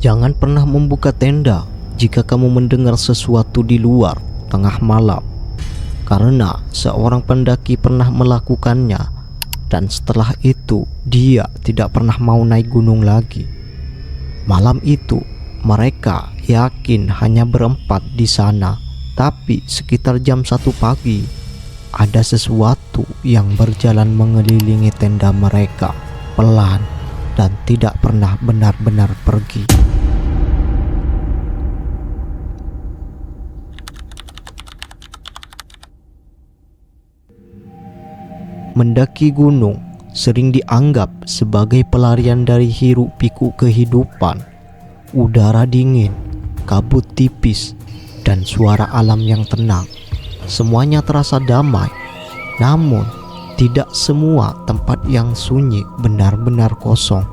Jangan pernah membuka tenda jika kamu mendengar sesuatu di luar tengah malam, karena seorang pendaki pernah melakukannya dan setelah itu dia tidak pernah mau naik gunung lagi. Malam itu mereka yakin hanya berempat di sana, tapi sekitar jam 1 pagi ada sesuatu yang berjalan mengelilingi tenda mereka pelan dan tidak pernah benar-benar pergi. Mendaki gunung sering dianggap sebagai pelarian dari hiruk-pikuk kehidupan. Udara dingin, kabut tipis, dan suara alam yang tenang. Semuanya terasa damai. Namun, tidak semua tempat yang sunyi benar-benar kosong.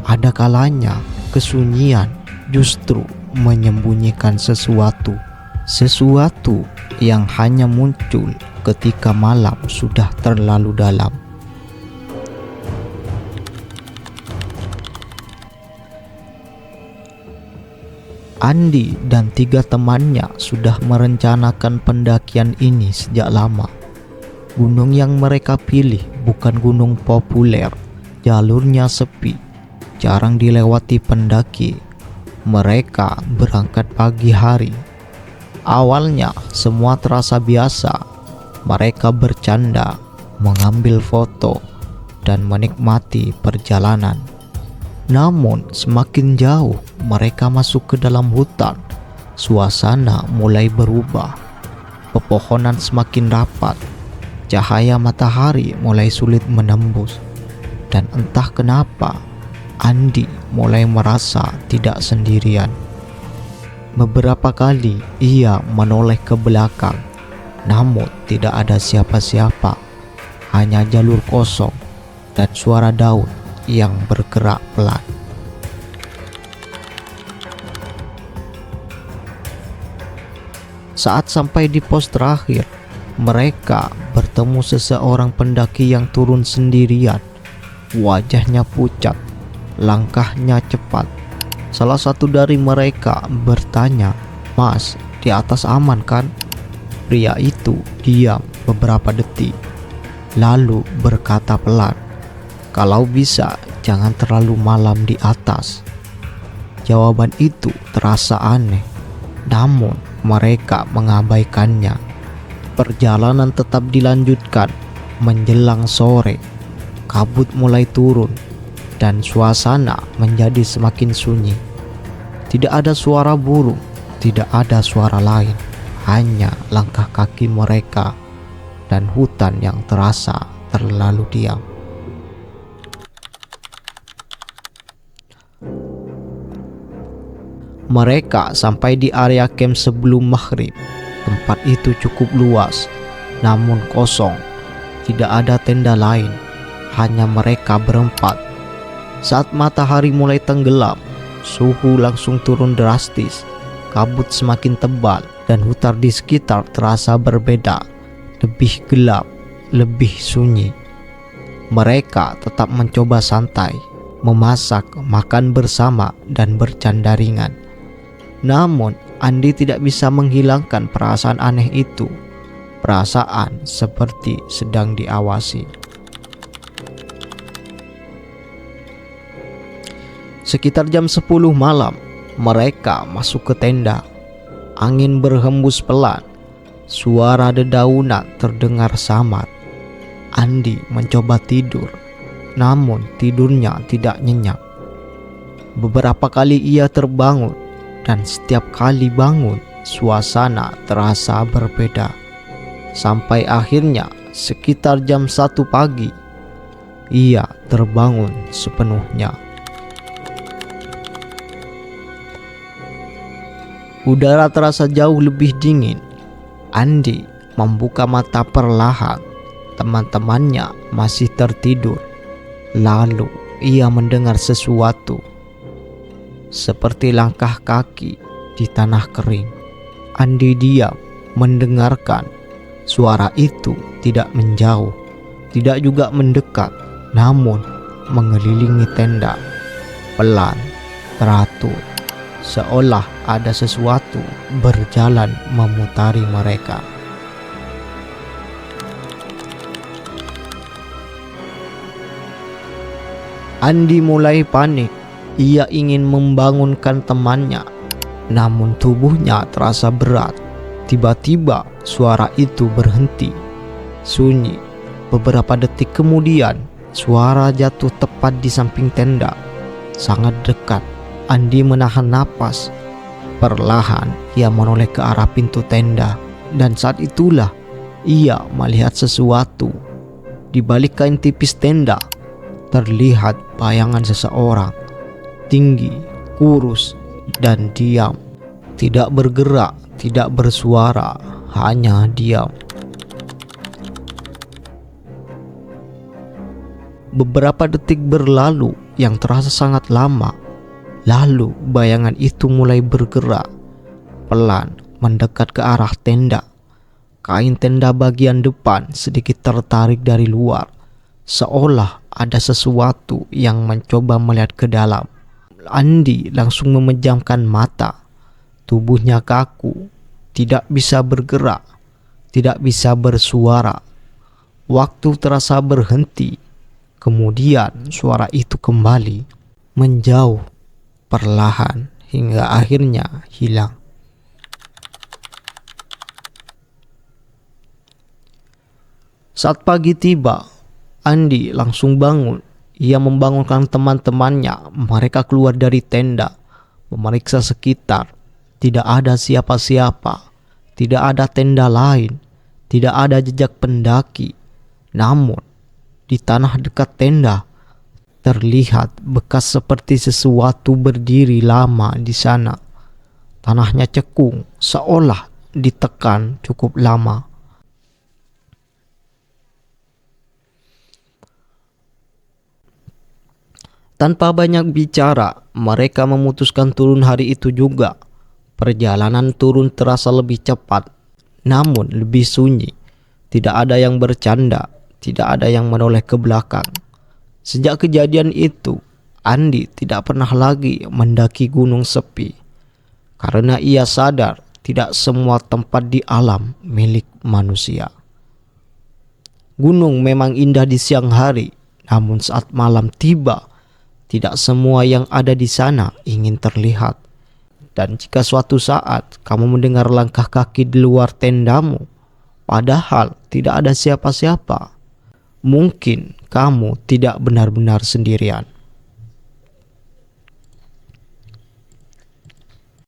Ada kalanya kesunyian justru menyembunyikan sesuatu. Sesuatu yang hanya muncul ketika malam sudah terlalu dalam. Andi dan 3 temannya sudah merencanakan pendakian ini sejak lama. Gunung yang mereka pilih bukan gunung populer, jalurnya sepi, jarang dilewati pendaki. Mereka berangkat pagi hari. Awalnya semua terasa biasa. Mereka bercanda, mengambil foto, dan menikmati perjalanan. Namun semakin jauh mereka masuk ke dalam hutan, suasana mulai berubah. Pepohonan semakin rapat, cahaya matahari mulai sulit menembus, dan entah kenapa Andi mulai merasa tidak sendirian. Beberapa kali ia menoleh ke belakang, namun tidak ada siapa-siapa, hanya jalur kosong dan suara daun yang bergerak pelan. Saat sampai di pos terakhir, mereka bertemu seseorang pendaki yang turun sendirian. Wajahnya pucat, langkahnya cepat. Salah satu dari mereka bertanya, "Mas, di atas aman kan?" Pria itu diam beberapa detik, lalu berkata pelan, "Kalau bisa, jangan terlalu malam di atas." Jawaban itu terasa aneh, namun mereka mengabaikannya. Perjalanan tetap dilanjutkan. Menjelang sore, kabut mulai turun dan suasana menjadi semakin sunyi. Tidak ada suara burung, tidak ada suara lain, hanya langkah kaki mereka dan hutan yang terasa terlalu diam. Mereka sampai di area camp sebelum maghrib. Tempat itu cukup luas, namun kosong. Tidak ada tenda lain, hanya mereka berempat. Saat matahari mulai tenggelam, suhu langsung turun drastis. Kabut semakin tebal dan hutan di sekitar terasa berbeda, lebih gelap, lebih sunyi. Mereka tetap mencoba santai, memasak, makan bersama, dan bercanda ringan. Namun, Andi tidak bisa menghilangkan perasaan aneh itu. Perasaan seperti sedang diawasi. Sekitar jam 10 malam, mereka masuk ke tenda. Angin berhembus pelan. Suara dedaunan terdengar samar. Andi mencoba tidur, namun tidurnya tidak nyenyak. Beberapa kali ia terbangun, dan setiap kali bangun, suasana terasa berbeda. Sampai akhirnya, sekitar jam 1 pagi, ia terbangun sepenuhnya. Udara terasa jauh lebih dingin. Andi membuka mata perlahan. Teman-temannya masih tertidur. Lalu ia mendengar sesuatu, seperti langkah kaki di tanah kering. Andi diam mendengarkan. Suara itu tidak menjauh, tidak juga mendekat, namun mengelilingi tenda pelan teratur, seolah ada sesuatu berjalan memutari mereka. Andi mulai panik. Ia ingin membangunkan temannya, namun tubuhnya terasa berat. Tiba-tiba suara itu berhenti. Sunyi. Beberapa detik kemudian, suara jatuh tepat di samping tenda. Sangat dekat. Andi menahan napas. Perlahan ia menoleh ke arah pintu tenda, dan saat itulah ia melihat sesuatu. Di balik kain tipis tenda terlihat bayangan seseorang, tinggi, kurus, dan diam. Tidak bergerak, tidak bersuara, hanya diam. Beberapa detik berlalu yang terasa sangat lama. Lalu bayangan itu mulai bergerak, pelan mendekat ke arah tenda. Kain tenda bagian depan sedikit tertarik dari luar, seolah ada sesuatu yang mencoba melihat ke dalam. Andi langsung memejamkan mata. Tubuhnya kaku, tidak bisa bergerak, tidak bisa bersuara. Waktu terasa berhenti. Kemudian suara itu kembali, menjauh, perlahan, hingga akhirnya hilang. Saat pagi tiba, Andi langsung bangun. Ia membangunkan teman-temannya. Mereka keluar dari tenda, memeriksa sekitar. Tidak ada siapa-siapa. Tidak ada tenda lain. Tidak ada jejak pendaki. Namun, di tanah dekat tenda terlihat bekas seperti sesuatu berdiri lama di sana. Tanahnya cekung, seolah ditekan cukup lama. Tanpa banyak bicara, mereka memutuskan turun hari itu juga. Perjalanan turun terasa lebih cepat, namun lebih sunyi. Tidak ada yang bercanda, tidak ada yang menoleh ke belakang. Sejak kejadian itu, Andi tidak pernah lagi mendaki gunung sepi. Karena ia sadar tidak semua tempat di alam milik manusia. Gunung memang indah di siang hari, namun saat malam tiba, tidak semua yang ada di sana ingin terlihat. Dan jika suatu saat kamu mendengar langkah kaki di luar tendamu, padahal tidak ada siapa-siapa, mungkin kamu tidak benar-benar sendirian.